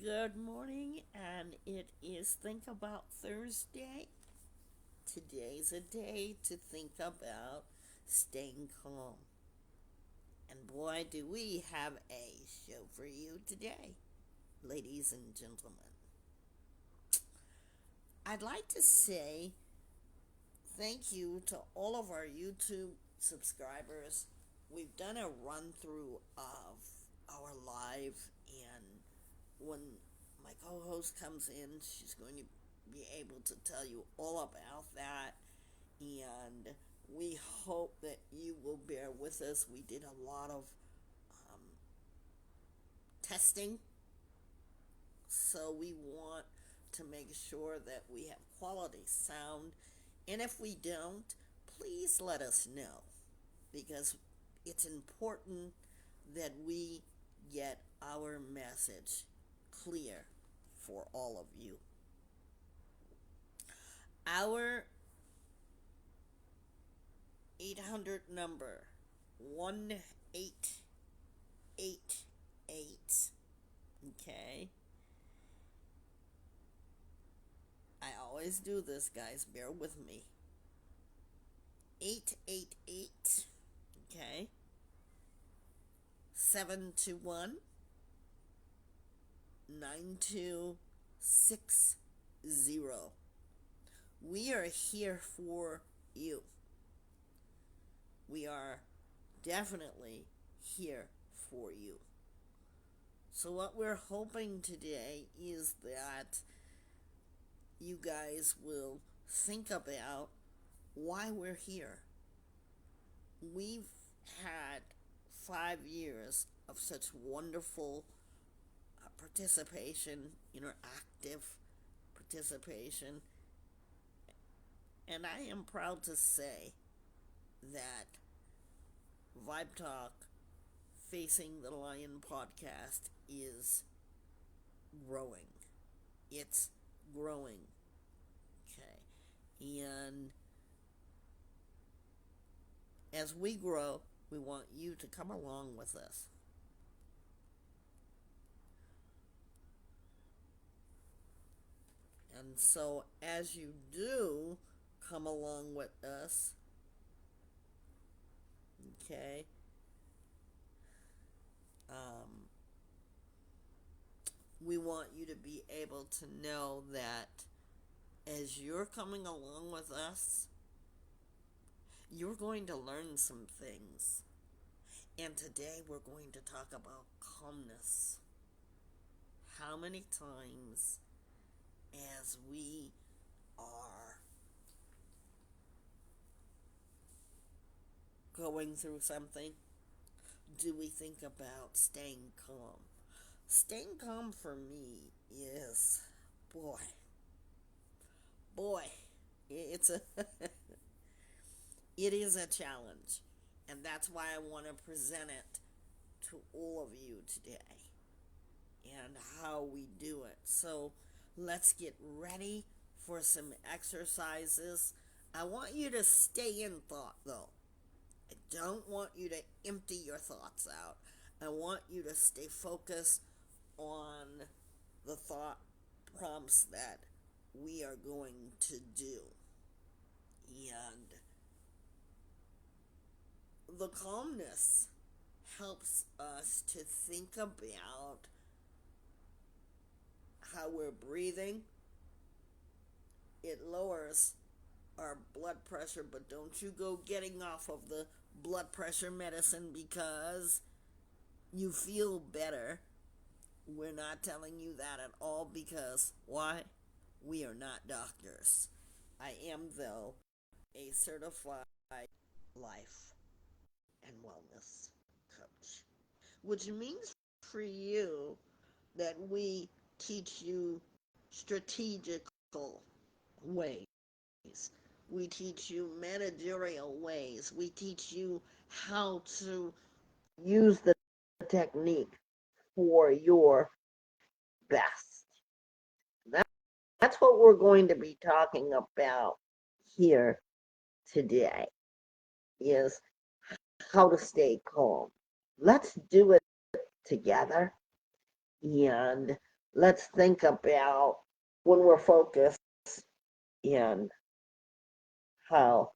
Good morning, and it is Think About Thursday. Today's a day to think about staying calm. And boy, do we have a show for you today, ladies and gentlemen. I'd like to say thank you to all of our YouTube subscribers. We've done a run through of our live, and when my co-host comes in, she's going to be able to tell you all about that, and we hope that you will bear with us. We did a lot of um, testing, so we want to make sure that we have quality sound, and if we don't, please let us know, because it's important that we get our message clear for all of you. Our 800 number, 1888. Okay? I always do this, guys. Bear with me. 888. Okay? 721 9260. We are here for you. We are definitely here for you. So, what we're hoping today is that you guys will think about why we're here. We've had 5 years of such wonderful participation, interactive participation, and I am proud to say that Vibe Talk Facing the Lion podcast is growing. It's growing. Okay. And as we grow, we want you to come along with us. And so, as you do come along with us, okay, we want you to be able to know that as you're coming along with us, you're going to learn some things. And today we're going to talk about calmness. How many times, as we are going through something, do we think about staying calm? Staying calm for me is, boy, boy, it's a it is a challenge, and that's why I want to present it to all of you today and how we do it. So let's get ready for some exercises. I want you to stay in thought, though. I don't want you to empty your thoughts out. I want you to stay focused on the thought prompts that we are going to do. And the calmness helps us to think about how we're breathing. It lowers our blood pressure, but don't you go getting off of the blood pressure medicine because you feel better. We're not telling you that at all, because why? We are not doctors. I am, though, a certified life and wellness coach, which means for you that we teach you strategical ways. We teach you managerial ways. We teach you how to use the technique for your best. That's what we're going to be talking about here today, is how to stay calm. Let's do it together. And let's think about when we're focused and how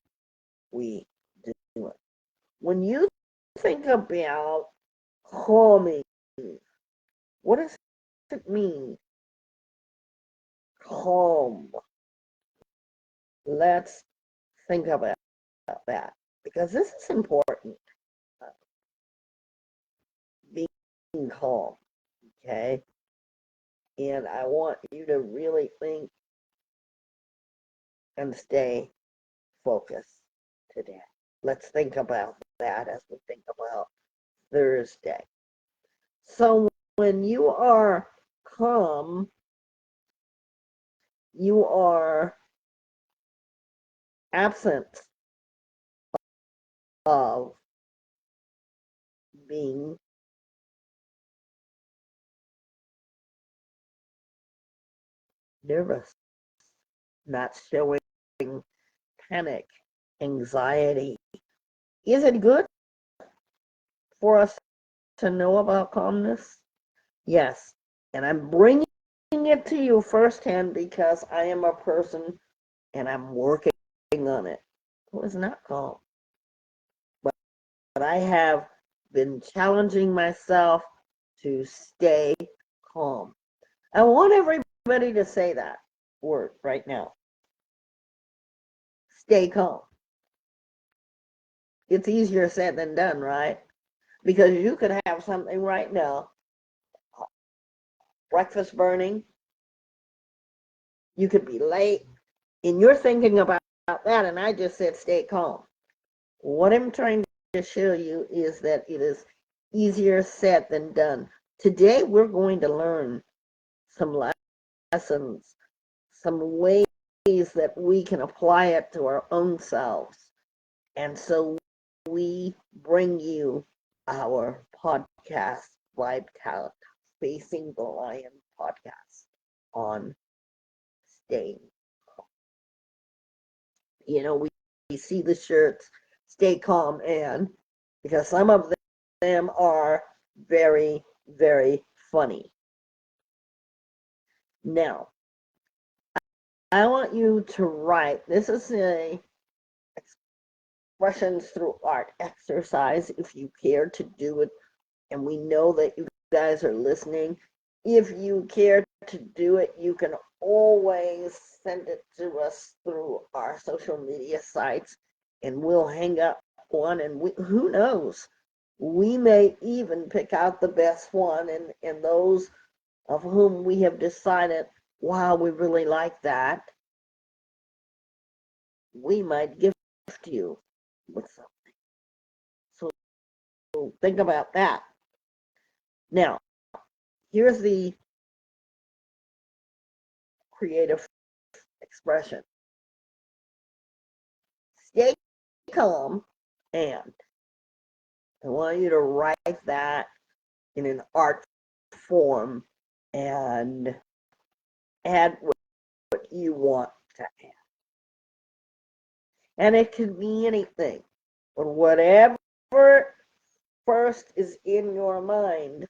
we do it. When you think about calming, what does it mean? Calm. Let's think about that because this is important. Being calm, okay? And I want you to really think and stay focused today. Let's think about that as we think about Thursday. So when you are calm, you are absent of being nervous, not showing panic, anxiety. Is it good for us to know about calmness? Yes. And I'm bringing it to you firsthand because I am a person and I'm working on it who is not calm. But I have been challenging myself to stay calm. I want everybody to say that word right now. Stay calm. It's easier said than done, right? Because you could have something right now, breakfast burning, you could be late, and you're thinking about that, and I just said stay calm. What I'm trying to show you is that it is easier said than done. Today, we're going to learn some lessons, some ways that we can apply it to our own selves. And so we bring you our podcast, Vibe Facing the Lion podcast on staying. You know, we see the shirts, stay calm, and because some of them are very, very funny. Now, I want you to write. This is a expressions through art exercise if you care to do it, and we know that you guys are listening. If you care to do it, you can always send it to us through our social media sites, and we'll hang up one, and who knows, we may even pick out the best one, and those of whom we have decided, wow, we really like that, we might gift you with something. So think about that. Now, here's the creative expression. Stay calm, and I want you to write that in an art form and add what you want to add. And it can be anything, but whatever first is in your mind,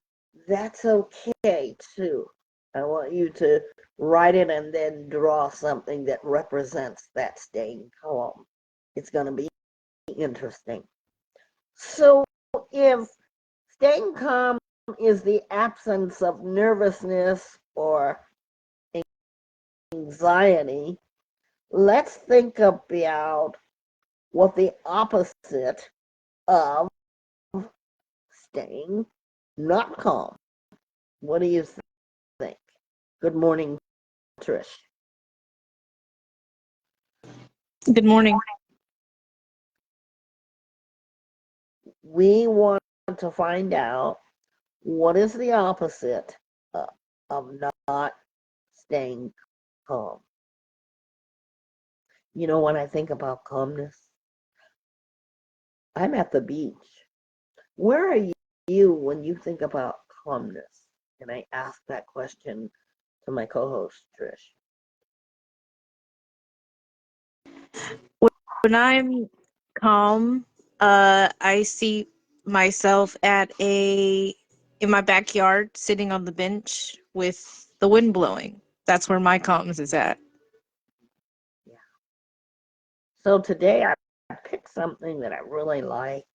that's okay too. I want you to write it and then draw something that represents that staying calm. It's going to be interesting. So if staying calm is the absence of nervousness or anxiety, let's think about what the opposite of staying not calm. What do you think? Good morning, Trish. Good morning. We want to find out what is the opposite of not staying calm. You know, when I think about calmness, I'm at the beach. Where are you when you think about calmness? And I ask that question to my co-host, Trish. When I'm calm, I see myself in my backyard sitting on the bench with the wind blowing. That's where my calms is at. Yeah. So today I picked something that I really liked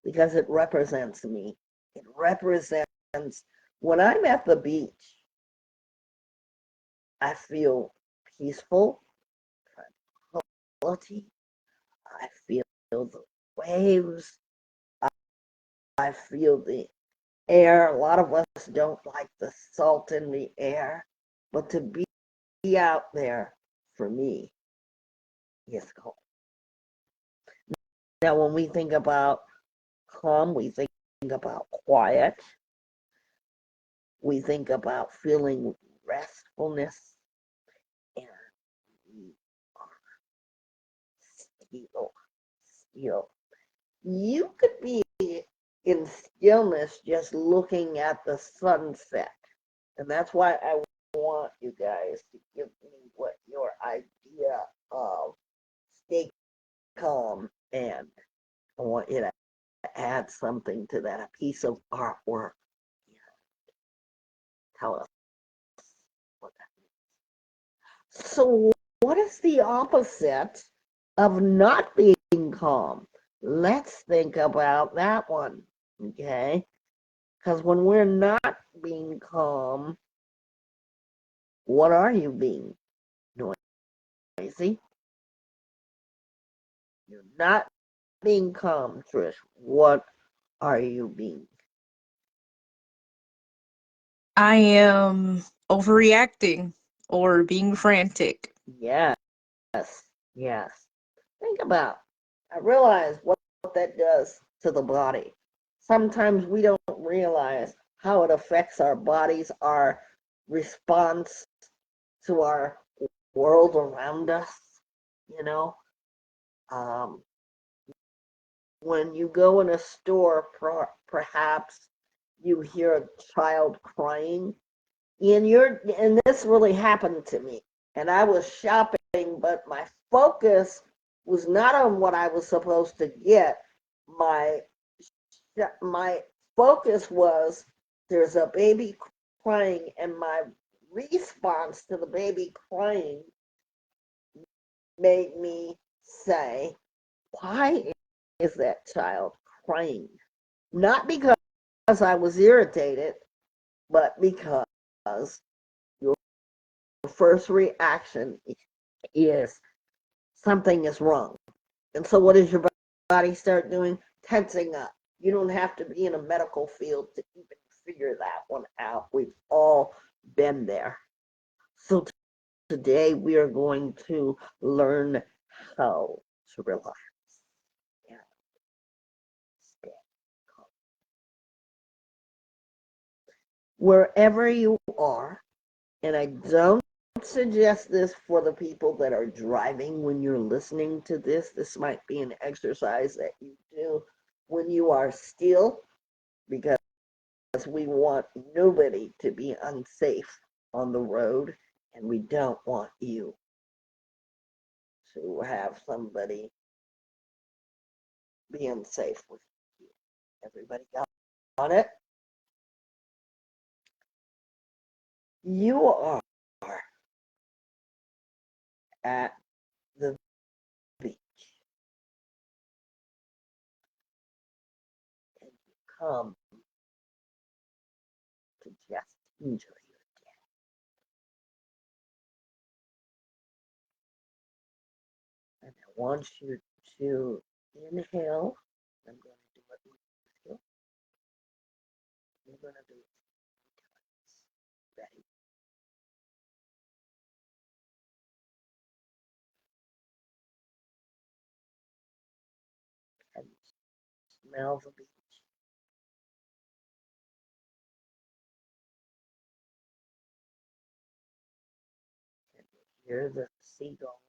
because it represents me. It represents when I'm at the beach, I feel peaceful, tranquility. I feel the waves. I feel the air. A lot of us don't like the salt in the air, but to be out there for me is calm. Now, when we think about calm, we think about quiet. We think about feeling restfulness, and we are still. You could be in stillness just looking at the sunset. And that's why I want you guys to give me what your idea of stay calm, and I want you to add something to that, a piece of artwork. Tell us what that means. So, what is the opposite of not being calm? Let's think about that one, okay? Because when we're not being calm, what are you being? Noisy? You're not being calm, Trish. What are you being? I am overreacting or being frantic. Yes, yes. Think about. I realize what that does to the body. Sometimes we don't realize how it affects our bodies, our response to our world around us. You know, um, when you go in a store, perhaps you hear a child crying, and this really happened to me. And I was shopping, but my focus was not on what I was supposed to get. My my focus was there's a baby crying, and my response to the baby crying made me say, why is that child crying? Not because I was irritated, but because your first reaction is something is wrong. And so what does your body start doing? Tensing up. You don't have to be in a medical field to even figure that one out. We've all been there. So today we are going to learn how to relax and stay calm. Wherever you are, and I don't suggest this for the people that are driving when you're listening to this. This might be an exercise that you do when you are still, because we want nobody to be unsafe on the road, and we don't want you to have somebody be unsafe with you. Everybody got it? You are at the beach, and you come to just enjoy your day. And I want you to inhale. I'm going to do it with you. You're going to do it 3 times. Ready? Can you smell the beach? Can you hear the seagulls?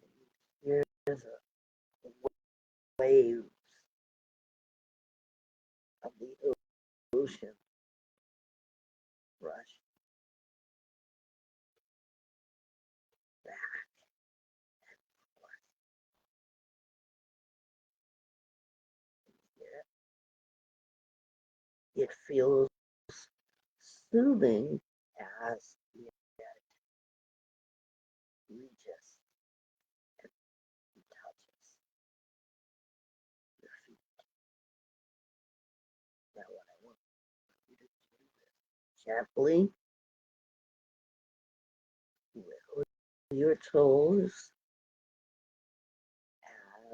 Can you hear the waves of the ocean rush back? It feels soothing as it reaches and touches your feet. Now, what I want you to do is gently wiggle your toes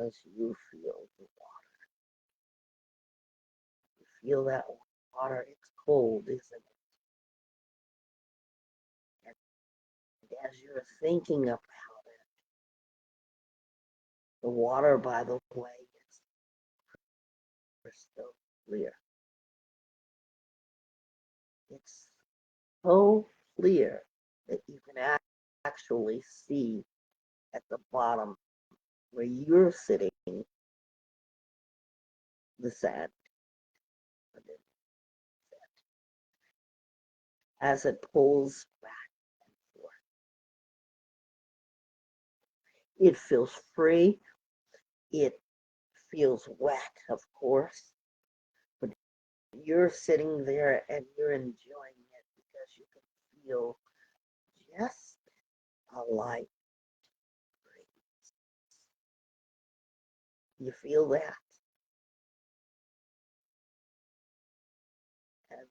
as you feel the water. You feel that water, it's cold, isn't it? And as you're thinking about it, the water, by the way, is crystal clear. It's so clear that you can actually see at the bottom where you're sitting the sand as it pulls back and forth. It feels free. It feels wet, of course, but you're sitting there and you're enjoying it because you can feel just a light breeze. You feel that? And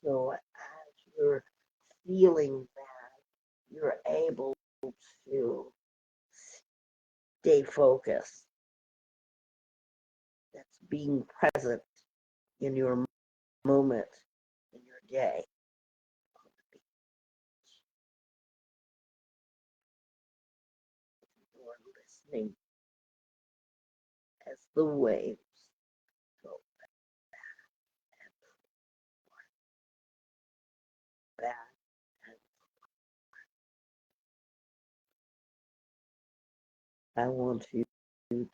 so as you're feeling that, you're able to stay focused. That's being present in your moment, in your day. You're listening as the waves go back and I want you to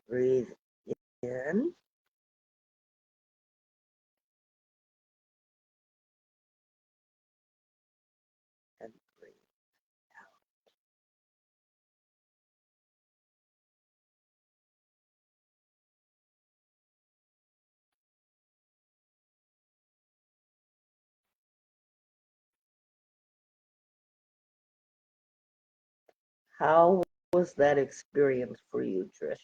breathe in and breathe out. How was that experience for you, Trish?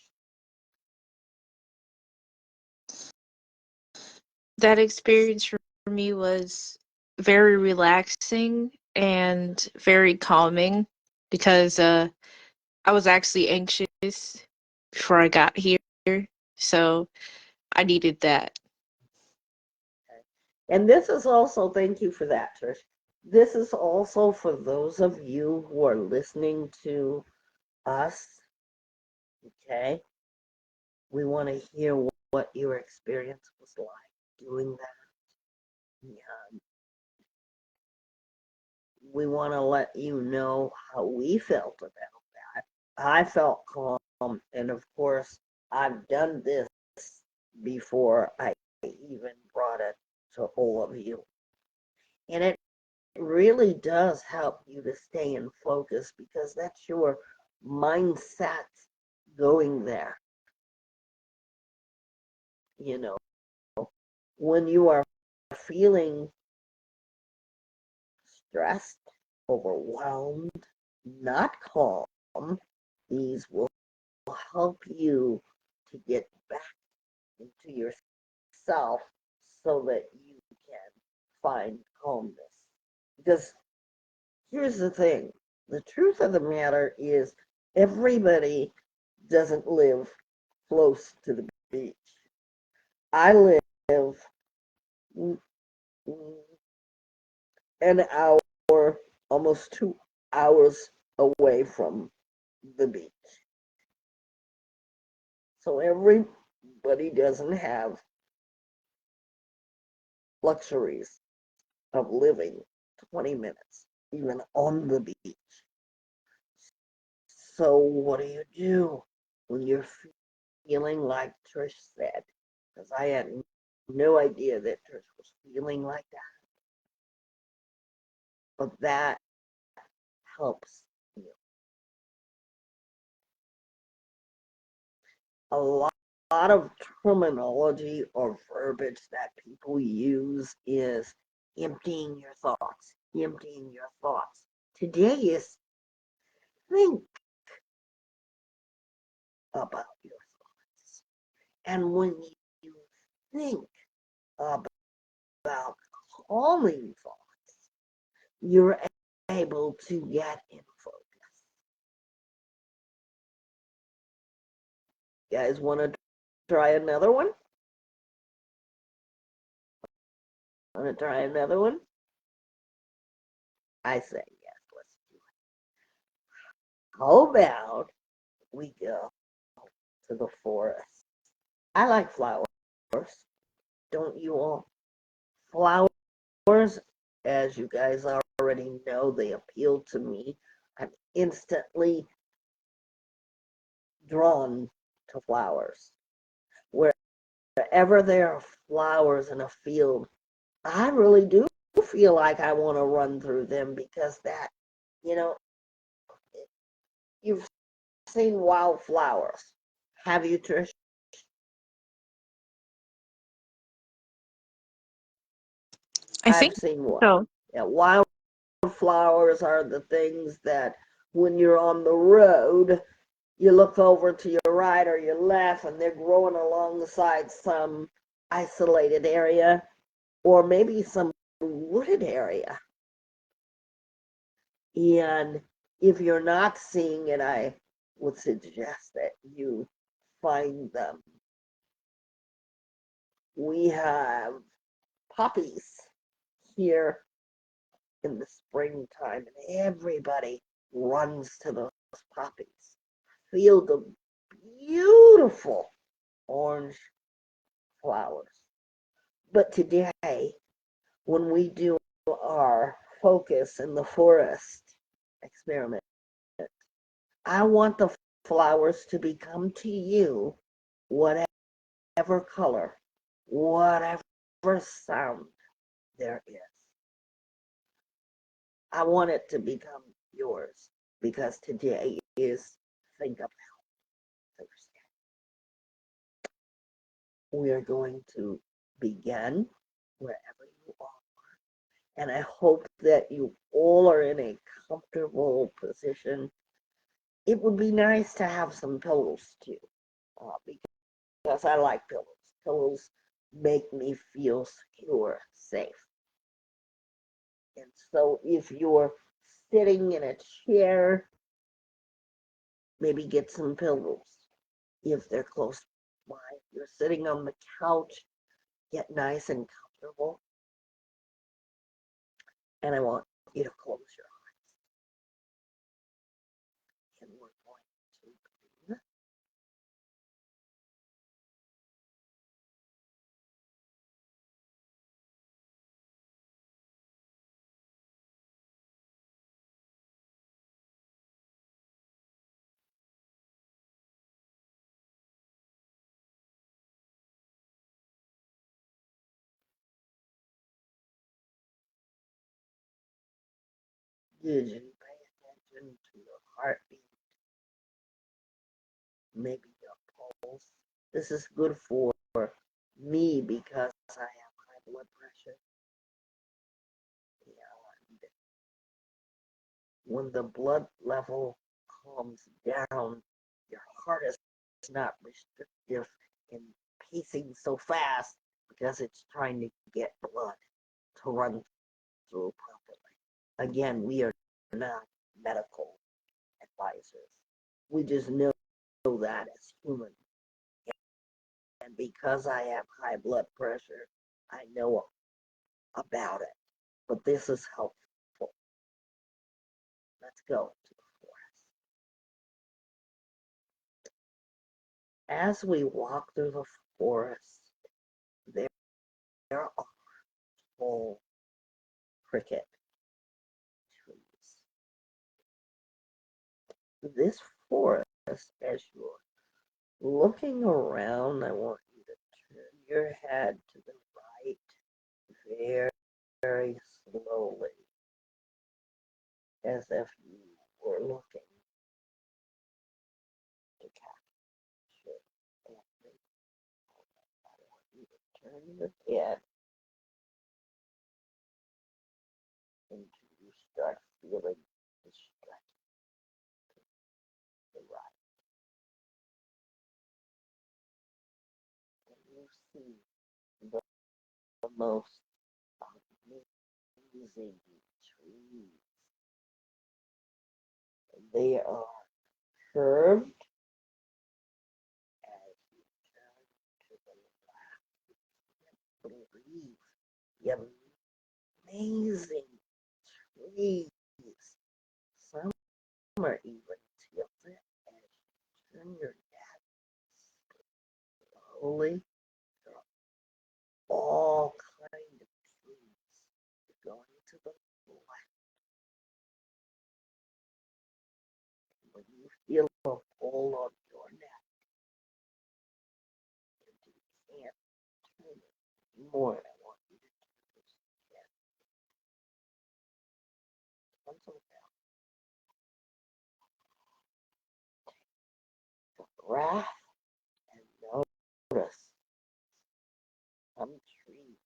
That experience for me was very relaxing and very calming because I was actually anxious before I got here, so I needed that. And this is also, thank you for that, Trish. This is also for those of you who are listening to us, okay? We want to hear what your experience was like doing that. Yeah. We want to let you know how we felt about that. I felt calm, and of course, I've done this before I even brought it to all of you. And it really does help you to stay in focus because that's your mindset going there. You know, when you are feeling stressed, overwhelmed, not calm, these will help you to get back into yourself so that you can find calmness. Because here's the thing, the truth of the matter is everybody doesn't live close to the beach. I live an hour, almost 2 hours away from the beach. So everybody doesn't have luxuries of living 20 minutes, even on the beach. So what do when you're feeling like Trish said? Because I had no idea that Trish was feeling like that. But that helps you. A lot lot of terminology or verbiage that people use is emptying your thoughts, emptying your thoughts. Today is think about your thoughts. And when you think about calming thoughts, you're able to get in focus. You guys want to try another one? Want to try another one? I say yes, let's do it. How about we go to the forest? I like flowers. Don't you all? Flowers, as you guys already know, they appeal to me. I'm instantly drawn to flowers. Wherever there are flowers in a field, I really do feel like I want to run through them because that, you know, you've seen wildflowers. Have you, Trish? I I've think seen one. so. Yeah, wildflowers are the things that when you're on the road, you look over to your right or your left and they're growing alongside some isolated area or maybe some wooded area. And if you're not seeing it, I would suggest that you find them. We have poppies here in the springtime, and everybody runs to those poppies. Feel the beautiful orange flowers. But today, when we do our focus in the forest experiment, I want the flowers to become to you whatever color, whatever sound there is. I want it to become yours because today is Think About Thursday. We are going to begin wherever you are. And I hope that you all are in a comfortable position. It would be nice to have some pillows too, because I like pillows. Pillows make me feel secure, safe. And so if you're sitting in a chair, maybe get some pillows if they're close by. If you're sitting on the couch, get nice and comfortable. And I want you to close your eyes. And we're going to breathe. Did you pay attention to your heartbeat? Maybe your pulse. This is good for me because I have high blood pressure. And when the blood level calms down, your heart is not restrictive in pacing so fast because it's trying to get blood to run through properly. Again, we are not medical advisors. We just know that as humans. And because I have high blood pressure, I know about it. But this is helpful. Let's go to the forest. As we walk through the forest, there are tall cricket trees. This forest, as you're looking around, I want you to turn your head to the right very, very slowly, as if you were looking to capture something. your head until you start feeling the stretch to the right. And you see the most amazing trees. They are curved as you turn to the left. You believe the amazing trees. Some are even tilted as you turn your neck slowly. There are all kinds of trees going to the left. When you feel a pull on your neck, and you can't turn it anymore, I want you to turn this again. Until now, take a breath and notice some trees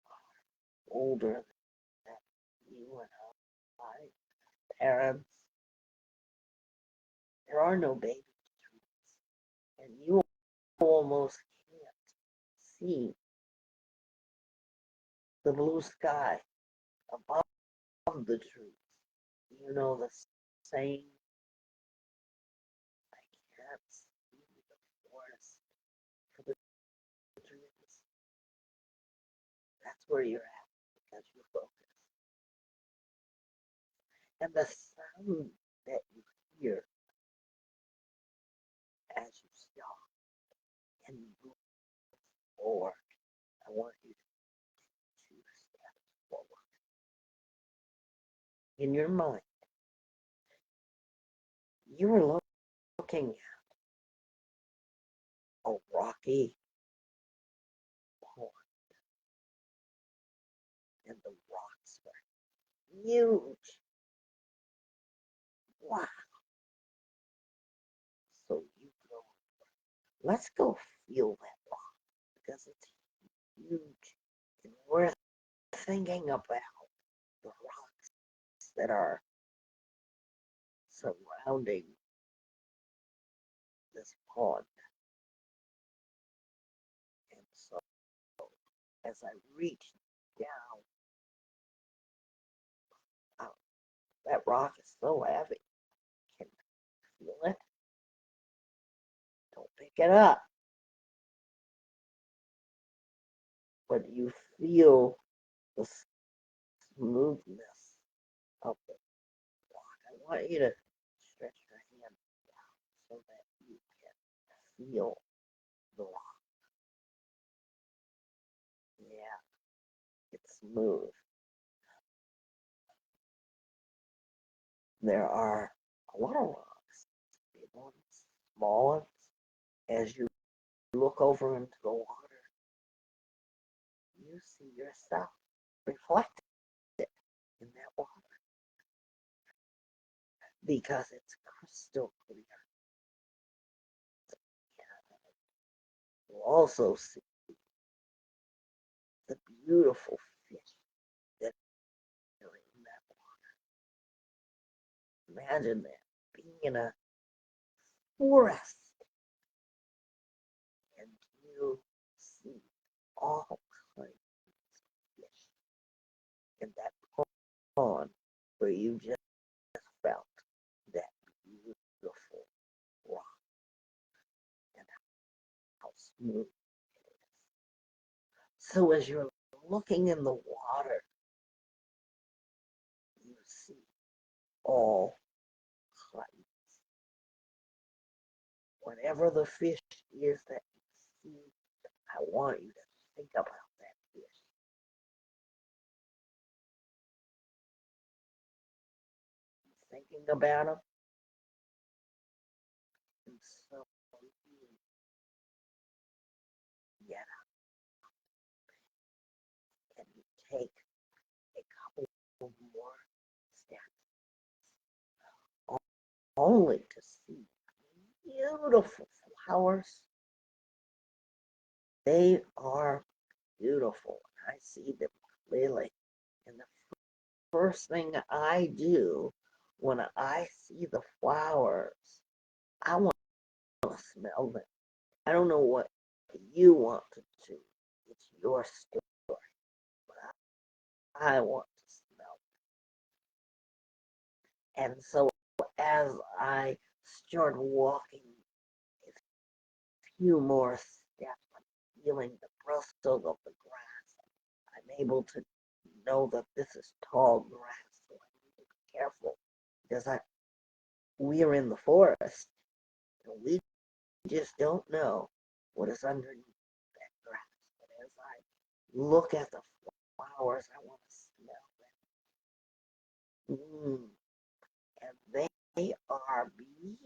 are older than you and I, parents. There are no baby trees, and you almost can't see the blue sky above the trees. You know the saying, I can't see the forest for the trees. That's where you're at because you focus. And the sound that you hear as you stop and move forward, I want you to take 2 steps forward. In your mind, you're looking at a rocky pond, and the rocks are huge. Wow. So you go, let's go feel that rock because it's huge. And we're thinking about the rocks that are surrounding this pond. And so as I reach down, oh, that rock is so heavy. Can you feel it? Don't pick it up. But you feel the smoothness of the rock. I want you to stretch your hand down so that you can feel the rock. Yeah, it's smooth. There are a lot of rocks, big ones, small ones. As you look over into the water, you see yourself reflected in that water because it's crystal clear. You'll also see the beautiful fish that are in that water. Imagine that, being in a forest and you see all kinds of fish in that pond where you just felt that beautiful rock and how smooth it is. So as you're looking in the water, you see all kinds. Whatever the fish is that you see, I want you to think about that fish. Thinking about them, and so you get up and you take a couple more steps, only to see beautiful flowers They are beautiful. I see them clearly. And the first thing I do when I see the flowers, I want to smell them. I don't know what you want to do. It's your story. But I want to smell them. And so as I start walking a few more steps, I'm feeling the rustle of the grass. I'm able to know that this is tall grass, so I need to be careful because we're in the forest and we just don't know what is underneath that grass. But as I look at the flowers, I want to smell them. And they are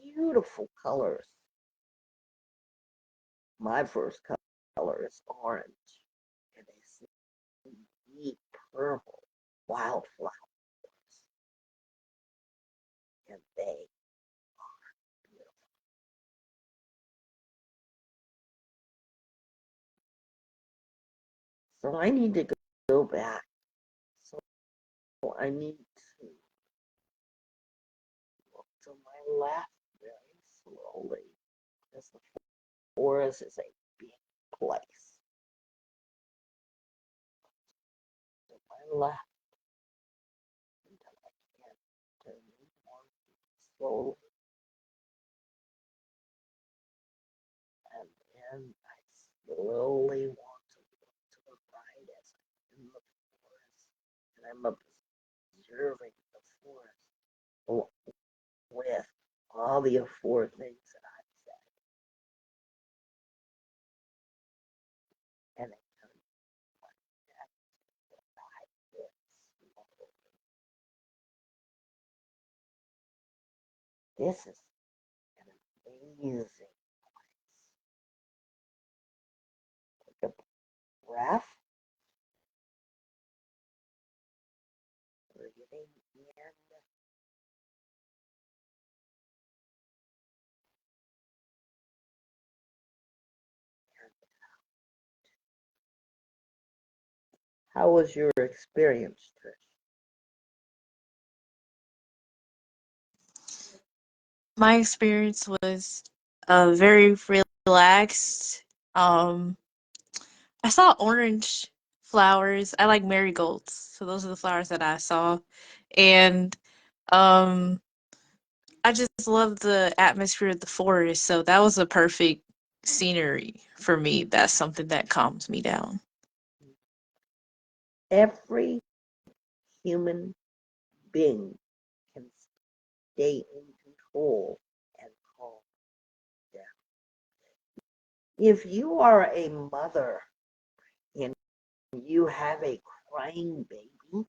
beautiful colors. My first color is orange, and they see deep purple wildflowers, and they are beautiful. So I need to go back. So I need to look to my left very slowly, because the forest is a big place. To my left until I can turn more slowly, and then I slowly want to look to the right as I'm in the forest, and I'm observing the forest with all the four things that I've said. And I turn my head to the right slowly. This is an amazing place. Take a breath, breathing in and how was your experience, Trish? My experience was very relaxed. Um, I saw orange flowers. I like marigolds, so those are the flowers that I saw, and um, I just love the atmosphere of the forest. So that was a perfect scenery for me. That's something that calms me down. Every human being can stay in control and calm down. If you are a mother and you have a crying baby,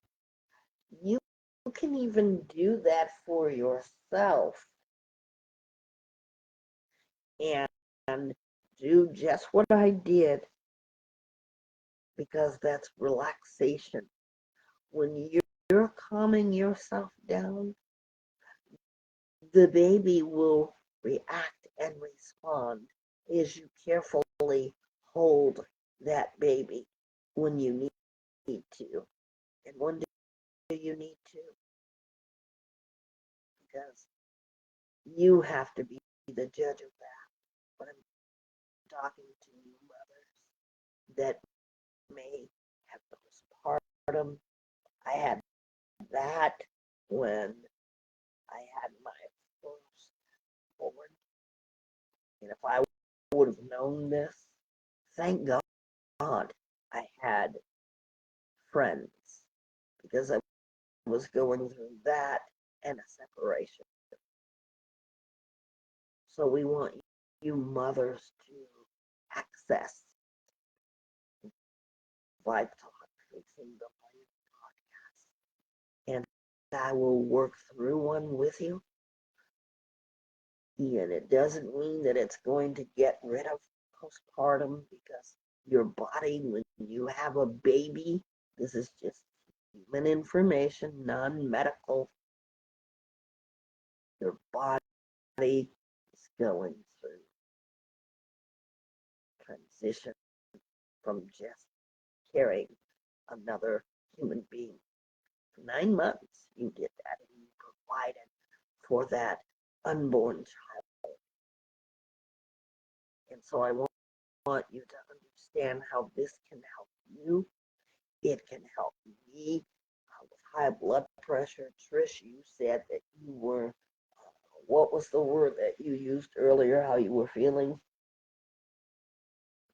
you can even do that for yourself and do just what I did, because that's relaxation. When you're calming yourself down, the baby will react and respond as you carefully hold that baby when you need to. And when do you need to? Because you have to be the judge of that. But I'm talking to you mothers that may have postpartum. I had that when I had my first born. And if I would have known this, thank God I had friends, because I was going through that and a separation. So we want you mothers to access Vibe Talk Fixing the Lion podcast. And I will work through one with you. And it doesn't mean that it's going to get rid of postpartum, because your body, when you have a baby, this is just human information, non-medical. Your body is going through transition from just carrying another human being. For 9 months, you did that, and you provided for that unborn child. And so I want you to understand how this can help you. It can help me with high blood pressure. Trish, you said that you were, what was the word that you used earlier, how you were feeling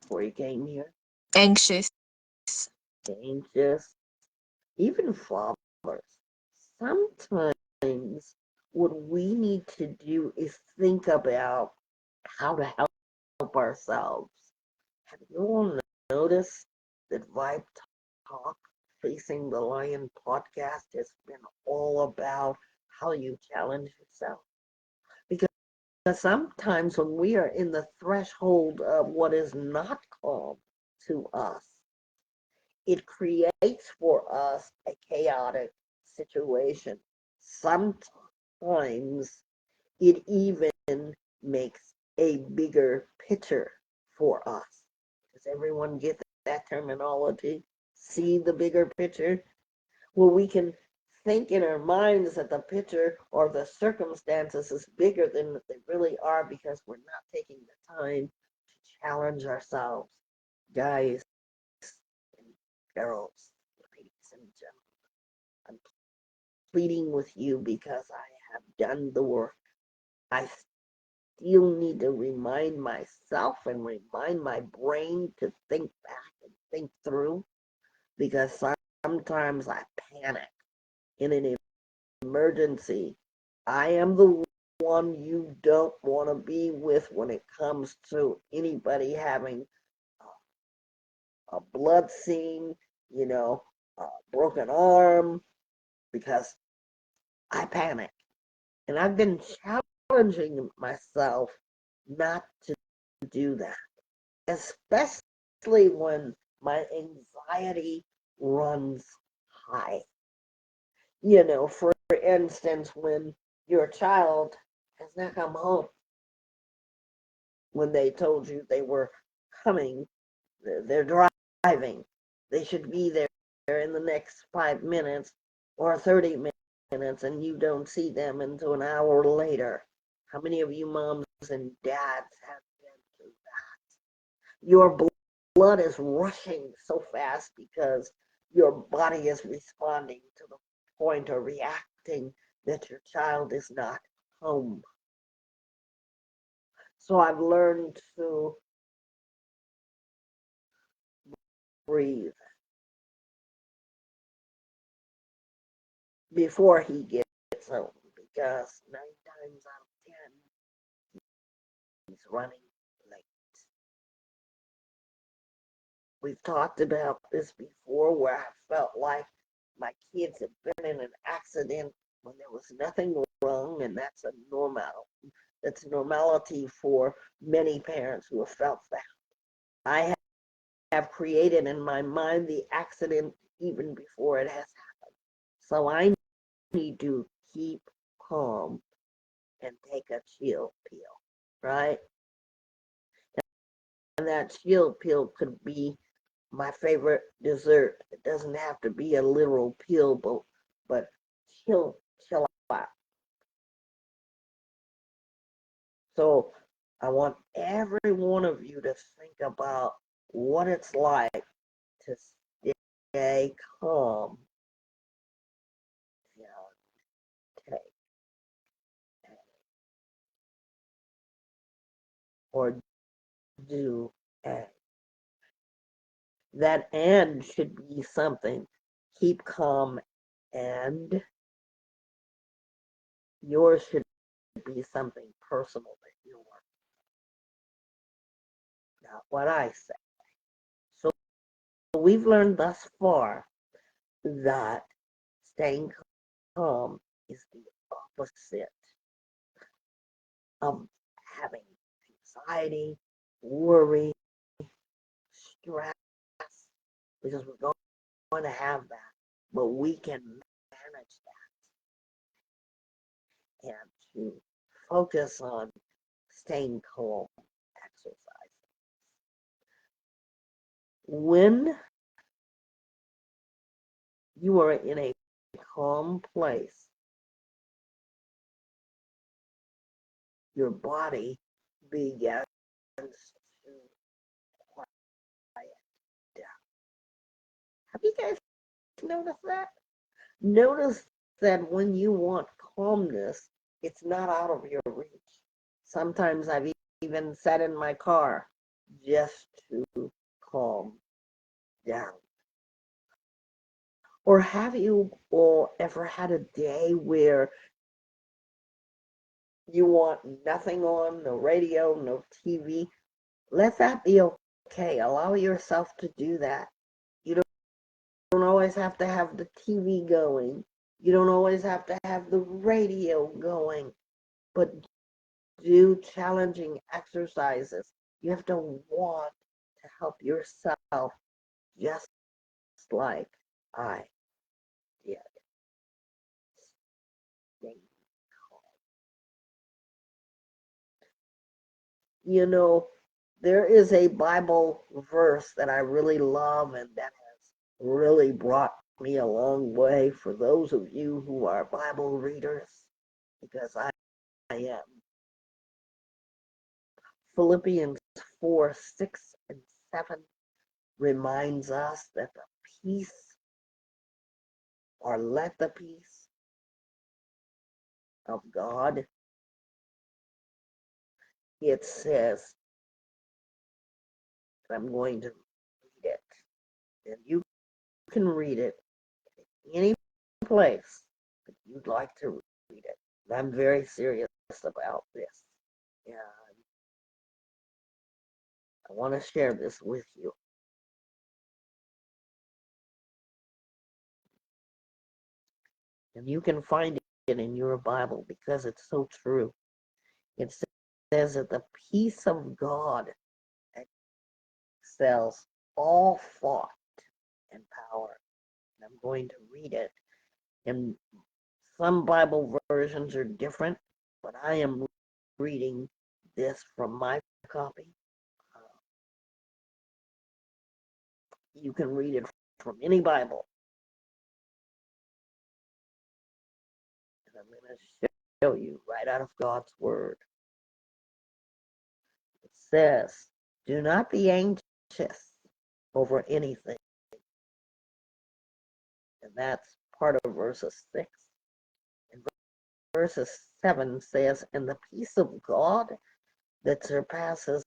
before you came here? Anxious. Anxious. Even fathers. Sometimes what we need to do is think about how to help ourselves. Have you all noticed that Vibe Talk Facing the Lion podcast has been all about how you challenge yourself? Because sometimes when we are in the threshold of what is not calm to us, it creates for us a chaotic situation. Sometimes it even makes a bigger picture for us. Does everyone get that terminology? See the bigger picture? Well, we can think in our minds that the picture or the circumstances is bigger than they really are because we're not taking the time to challenge ourselves. Guys and girls, ladies and gentlemen, I'm pleading with you because I have done the work. I still need to remind myself and remind my brain to think back and think through, because sometimes I panic in an emergency. I am the one you don't want to be with when it comes to anybody having a blood scene, a broken arm, because I panic. And I've been challenging myself not to do that, especially when my anxiety runs high. For instance, when your child has not come home, when they told you they were coming, they're driving, they should be there in the next 5 minutes or 30 minutes, and you don't see them until an hour later. How many of you moms and dads have been through that? Your blood is rushing so fast because your body is responding to the point or reacting that your child is not home. So I've learned to breathe before he gets home, because 9 times out of 10, he's running late. We've talked about this before, where I felt like my kids had been in an accident when there was nothing wrong, and that's normality for many parents who have felt that. I have created in my mind the accident even before it has happened. So I need to keep calm and take a chill pill, right? And that chill pill could be my favorite dessert. It doesn't have to be a literal pill, but chill out. So I want every one of you to think about what it's like to stay calm and take or do a. That and should be something. Keep calm, and yours should be something personal that you're working on, not what I say. So we've learned thus far that staying calm is the opposite of having anxiety, worry, stress, because we're going to have that, but we can manage that and to focus on staying calm, exercise. when you are in a calm place, your body begins to quiet down. Have you guys noticed that? Notice that when you want calmness, it's not out of your reach. Sometimes I've even sat in my car just to calm down. Or have you all ever had a day where you want nothing on, no radio, no TV? Let that be okay. Allow yourself to do that. You don't always have to have the TV going. You don't always have to have the radio going. But do challenging exercises. You have to want to help yourself just like I did. You know, there is a Bible verse that I really love and that has really brought me a long way for those of you who are Bible readers, because I am. Philippians 4, 6, and 7 reminds us that the peace, or let the peace of God, it says, I'm going to read it, and you can read it any place that you'd like to read it. I'm very serious about this, and I want to share this with you. And you can find it in your Bible because it's so true. It says that the peace of God excels all thought and power. And I'm going to read it. And some Bible versions are different, but I am reading this from my copy. You can read it from any Bible. And I'm going to show you right out of God's Word. It says, do not be anxious over anything. And that's part of verses 6. And verses 7 says, and the peace of God that surpasses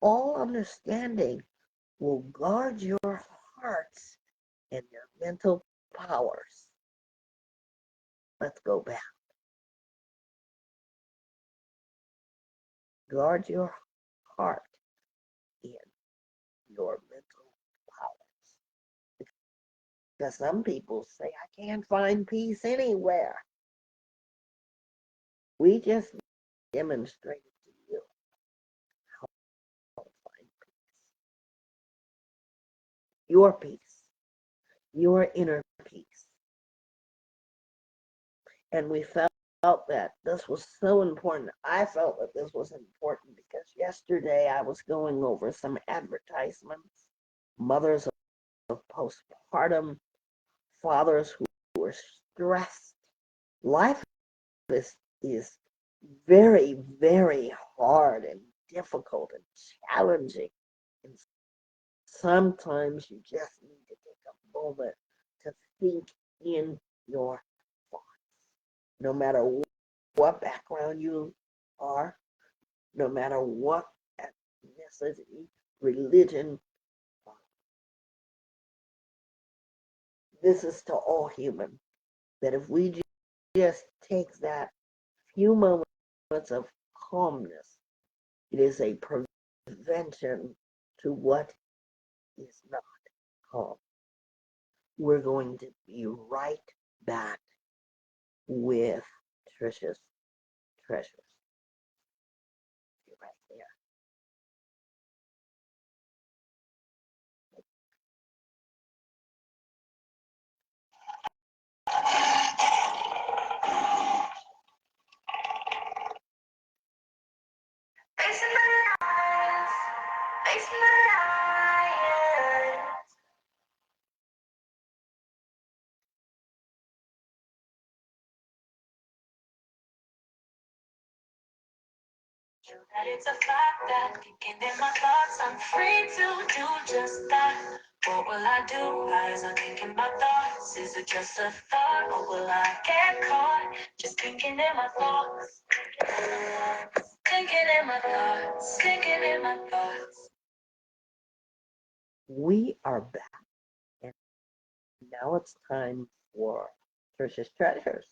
all understanding will guard your hearts and your mental powers. Let's go back. Guard your heart and your mental powers. Because some people say, I can't find peace anywhere. We just demonstrated to you how to find peace. Your inner peace. And we felt that this was so important. I felt that this was important because yesterday I was going over some advertisements, mothers of postpartum, fathers who were stressed. Life is very, very hard and difficult and challenging. And sometimes you just need to take a moment to think in your thoughts. No matter what background you are, no matter what ethnicity, religion, this is to all human. That if we just take that few moments of calmness, it is a prevention to what is not calm. We're going to be right back with Trisha's treasures. Be right there. Face my eyes, face my eyes. That it's a fact that thinking in my thoughts, I'm free to do just that. What will I do as I think in my thoughts? Is it just a thought or will I get caught just thinking in my thoughts? Thinking in my thoughts, thinking in my thoughts. We are back, and now it's time for Trish's Treasures.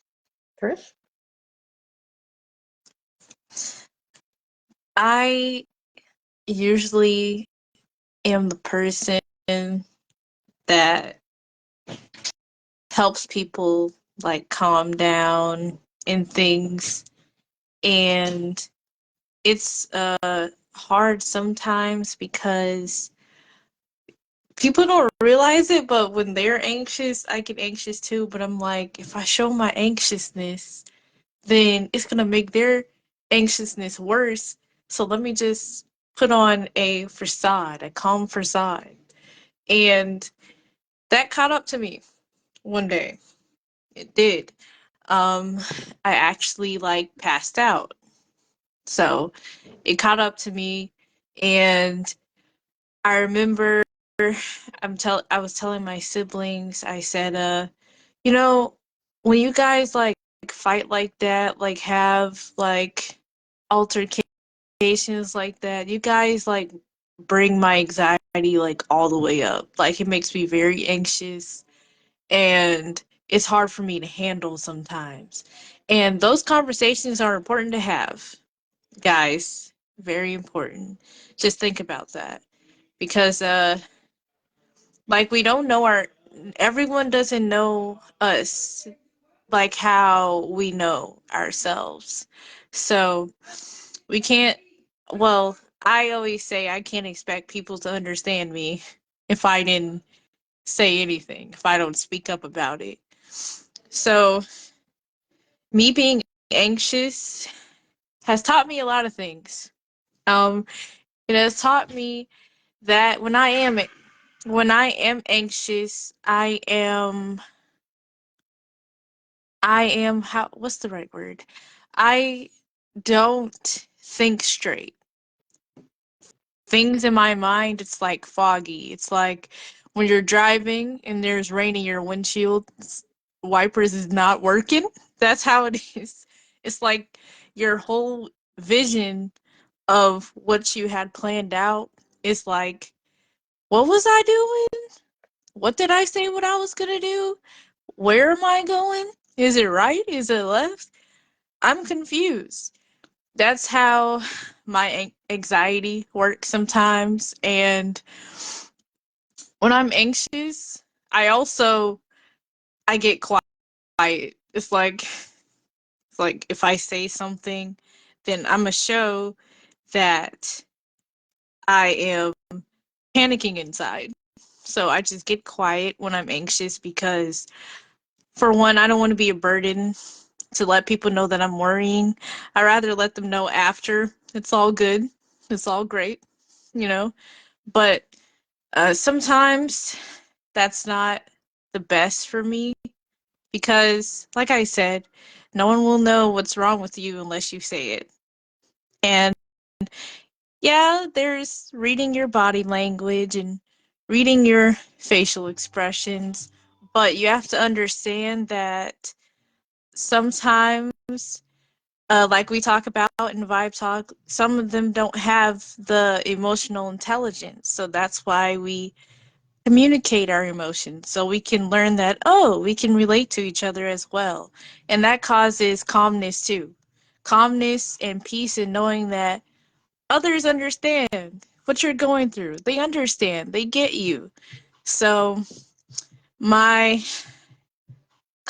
Trish? I usually am the person that helps people like calm down and things. And it's hard sometimes because people don't realize it, but when they're anxious, I get anxious too. But I'm like, if I show my anxiousness, then it's gonna make their anxiousness worse. So let me just put on a facade, a calm facade. And that caught up to me one day. It did. Um, I actually like passed out. So it caught up to me, and I remember I was telling my siblings, I said, you know, when you guys like fight like that, like have like altercations like that, you guys like bring my anxiety like all the way up. Like it makes me very anxious, and it's hard for me to handle sometimes. And those conversations are important to have, guys. Very important. Just think about that. Because like we don't know our everyone doesn't know us like how we know ourselves. So we can't, well, I always say I can't expect people to understand me if I didn't say anything, if I don't speak up about it. So me being anxious has taught me a lot of things. Um, it has taught me that when I am anxious, I am how what's the right word? I don't think straight. Things in my mind, it's like foggy. It's like when you're driving and there's rain in your windshield wipers is not working. That's how it is. It's like your whole vision of what you had planned out is like, what was I doing? What did I say what I was gonna do? Where am I going? Is it right? Is it left? I'm confused. That's how my anxiety works sometimes. And when I'm anxious, I get quiet. It's like if I say something, then I'm gonna show that I am panicking inside. So I just get quiet when I'm anxious because, for one, I don't want to be a burden to let people know that I'm worrying. I rather let them know after. It's all good. It's all great, you know. But sometimes that's not the best for me because, like I said, no one will know what's wrong with you unless you say it. And yeah, there's reading your body language and reading your facial expressions, but you have to understand that sometimes, like we talk about in Vibe Talk, some of them don't have the emotional intelligence. So that's why we communicate our emotions so we can learn that, oh, we can relate to each other as well. And that causes calmness too. Calmness and peace in knowing that others understand what you're going through. They understand, they get you. So my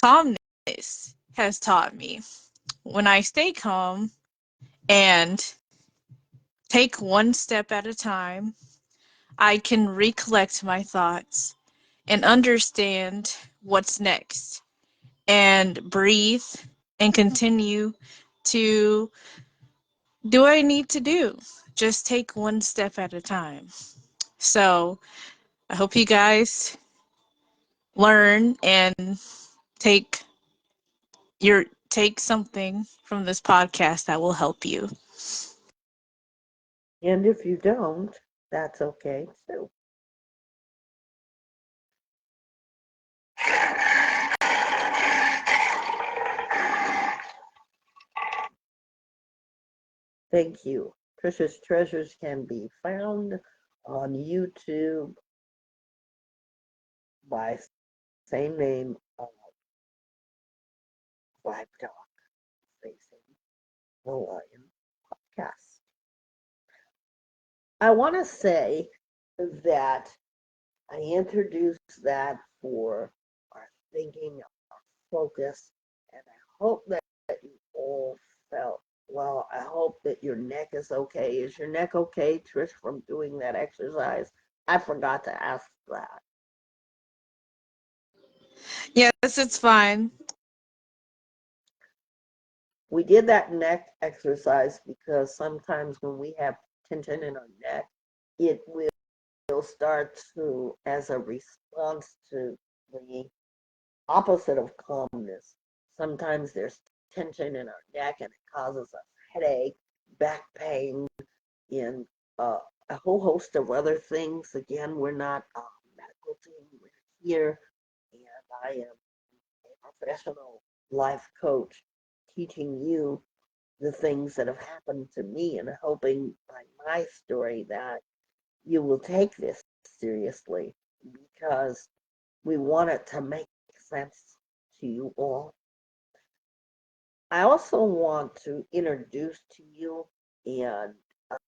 calmness has taught me when I stay calm and take one step at a time, I can recollect my thoughts and understand what's next and breathe and continue to do what I need to do. Just take one step at a time. So I hope you guys learn and take take something from this podcast that will help you. And if you don't, that's okay too. Thank you. Trisha's Treasures can be found on YouTube by same name of Vibe Talk Facing the Lion podcast. I want to say that I introduced that for our thinking, our focus, and I hope that you all felt well. I hope that your neck is okay. Is your neck okay, Trish, from doing that exercise? I forgot to ask that. Yes, it's fine. We did that neck exercise because sometimes when we have tension in our neck, it will start to, as a response to the opposite of calmness. Sometimes there's tension in our neck and it causes us headache, back pain, and a whole host of other things. Again, we're not a medical team, we're here, and I am a professional life coach teaching you the things that have happened to me and hoping by my story that you will take this seriously because we want it to make sense to you all. I also want to introduce to you, and um,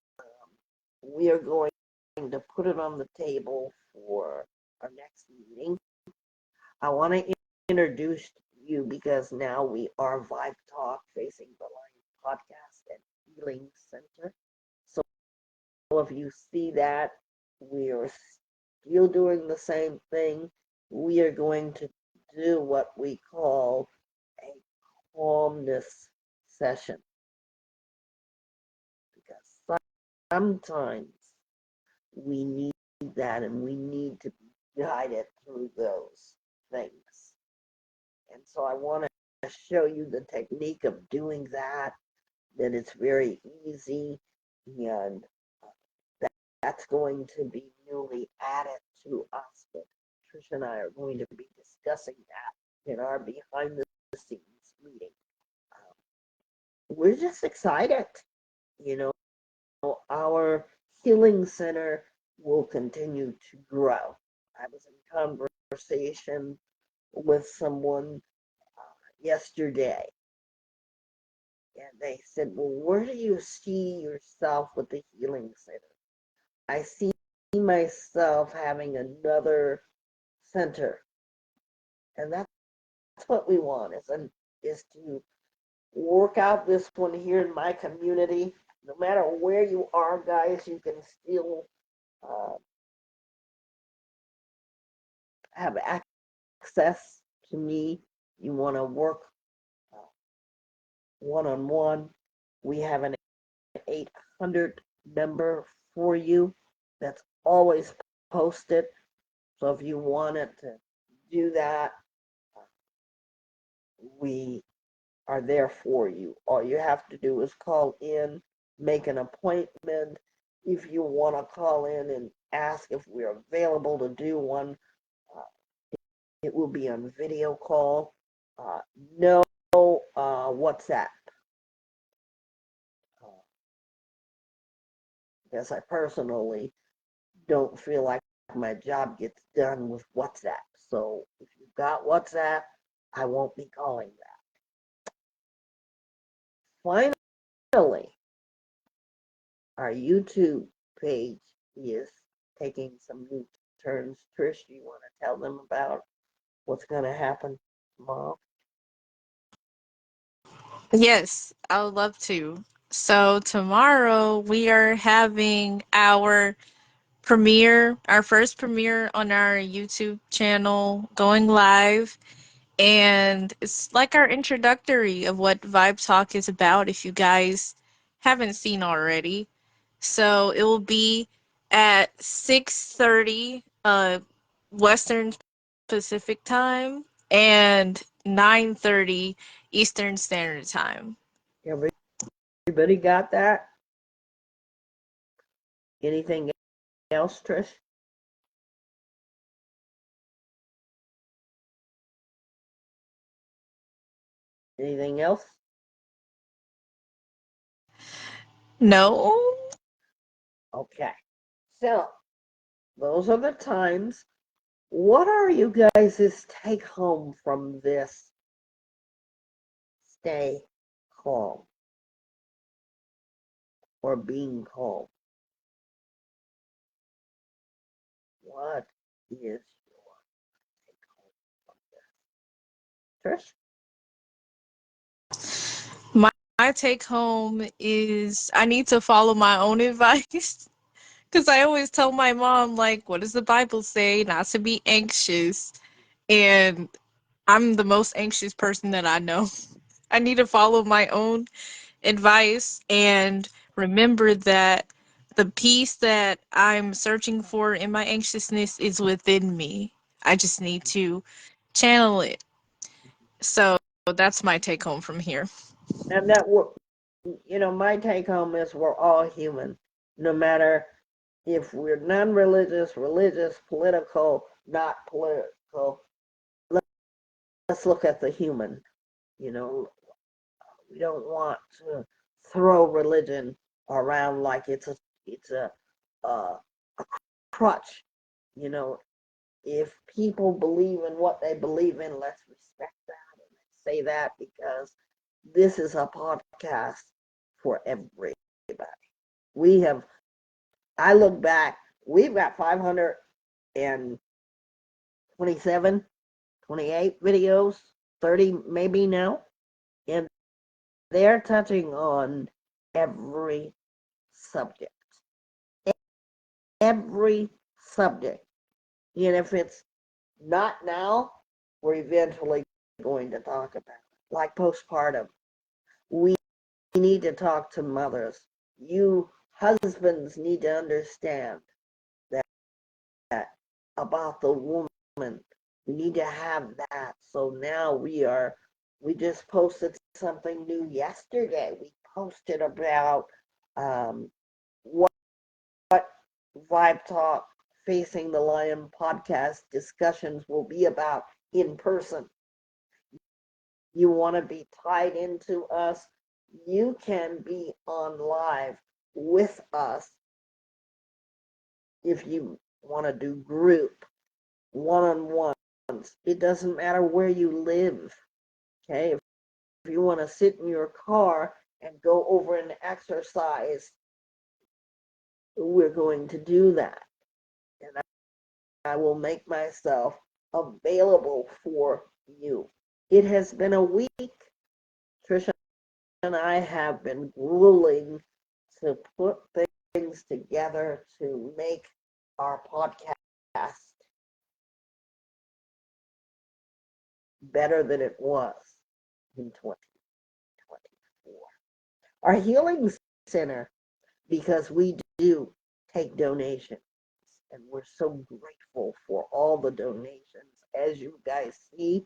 we are going to put it on the table for our next meeting. I want to introduce you because now we are Vibe Talk Facing the Lion podcast and Healing Center. So if you see that, we are still doing the same thing. We are going to do what we call a calmness session because sometimes we need that and we need to be guided through those things. And so I want to show you the technique of doing that, that it's very easy and that's going to be newly added to us. But Tricia and I are going to be discussing that in our behind the scenes meeting. We're just excited, you know, our healing center will continue to grow. I was in conversation with someone yesterday, and they said, well, where do you see yourself with the healing center? I see myself having another center, and that's what we want is to work out this one here in my community. No matter where you are, guys, you can still uh, have access to me. You want to work one on one. We have an 800 number for you that's always posted. So if you wanted to do that, we are there for you. All you have to do is call in, make an appointment. If you want to call in and ask if we're available to do one, uh, it will be on video call. Uh, no WhatsApp. Because I personally don't feel like my job gets done with WhatsApp. So if you've got WhatsApp, I won't be calling that. Finally, our YouTube page is taking some new turns. Trish, do you want to tell them about what's going to happen tomorrow? Yes, I would love to. So tomorrow we are having our premiere, our first premiere on our YouTube channel going live. And it's like our introductory of what Vibe Talk is about if you guys haven't seen already. So it will be at 6:30 Western Pacific time and 9:30 Eastern Standard Time. Everybody got that? Anything else, Trish? Anything else? No. Okay. So, those are the times. What are you guys' take home from this? Stay calm or being calm. What is your take home from this? Trish? My take home is I need to follow my own advice. Because I always tell my mom, like, what does the Bible say? Not to be anxious. And I'm the most anxious person that I know. I need to follow my own advice and remember that the peace that I'm searching for in my anxiousness is within me. I just need to channel it. So that's my take home from here. And my take home is we're all human. No matter if we're non-religious, religious, political, not political, let's look at the human. You know, we don't want to throw religion around like it's a crutch. You know, if people believe in what they believe in, let's respect that and say that because this is a podcast for everybody. We have, I look back, we've got 527, 28 videos, 30 maybe now, and they're touching on every subject. Every subject. And if it's not now, we're eventually going to talk about it. Like postpartum. We need to talk to mothers. You husbands need to understand that about the woman. We need to have that. So now we just posted something new yesterday. We posted about what Vibe Talk Facing the Lion podcast discussions will be about in person. You want to be tied into us, you can be on live with us if you want to do group one-on-ones. It doesn't matter where you live. Okay, if you want to sit in your car and go over an exercise, we're going to do that. And I will make myself available for you. It has been a week. Trisha and I have been grueling to put things together to make our podcast better than it was in 2024. Our healing center, because we do take donations, and we're so grateful for all the donations. As you guys see,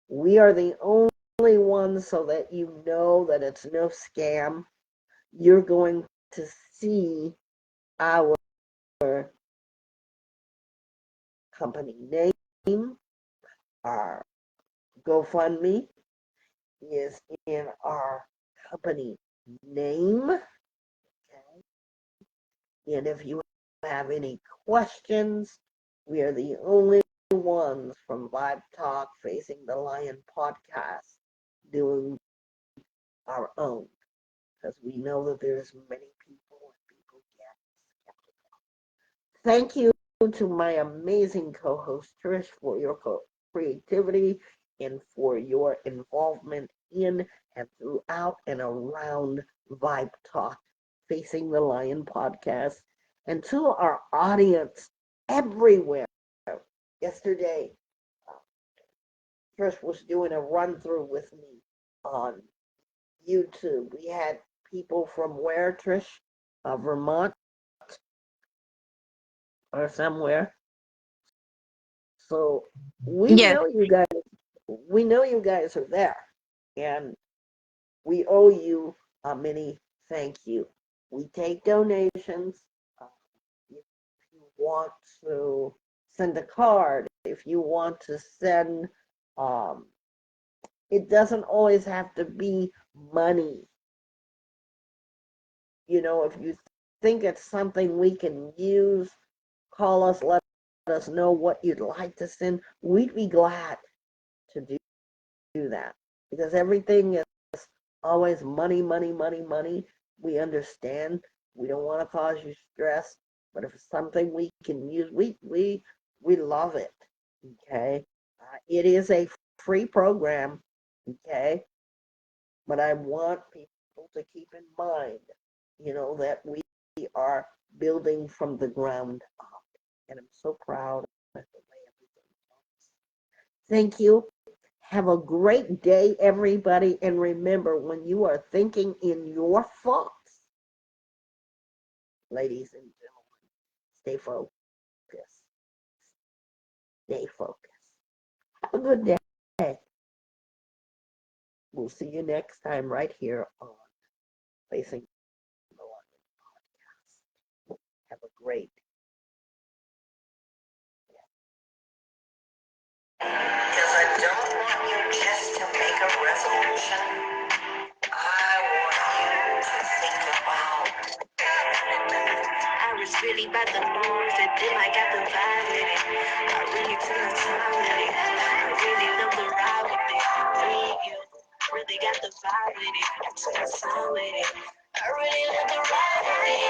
we are the only ones, so that you know that it's no scam. You're going to see our company name. Our GoFundMe is in our company name. Okay. And if you have any questions, we are the only ones from Vibe Talk Facing the Lion podcast doing our own, because we know that there's many people and people get skeptical. Thank you to my amazing co-host Trish for your creativity and for your involvement in and throughout and around Vibe Talk Facing the Lion podcast, and to our audience everywhere. Yesterday, Trish was doing a run through with me on YouTube. We had people from where, Trish? Vermont or somewhere. So we Yes. know you guys. We know you guys are there, and we owe you a mini thank you. We take donations. want to send a card, if you want to send, it doesn't always have to be money. If you think it's something we can use, call us, let us know what you'd like to send. We'd be glad to do that, because everything is always money, money, money, money. We understand. We don't want to cause you stress, but if it's something we can use, we love it. Okay, it is a free program. Okay, but I want people to keep in mind, that we are building from the ground up, and I'm so proud of the way everything goes. Thank you. Have a great day, everybody. And remember, when you are thinking in your thoughts, ladies and gentlemen, stay focused. Stay focused. Have a good day. We'll see you next time right here on Facing the Lion podcast. Have a great day. Because I don't want you just to make a resolution. I want you to think about. I was really about the noise, and then I got the vibe with it. I really took my time with it. I really love the ride with it. You really got the vibe with it. I took my time with it. I really love the ride with it.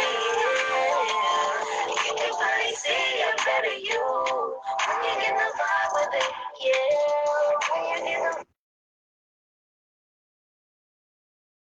You can finally see a better you when you get the vibe with it. Yeah.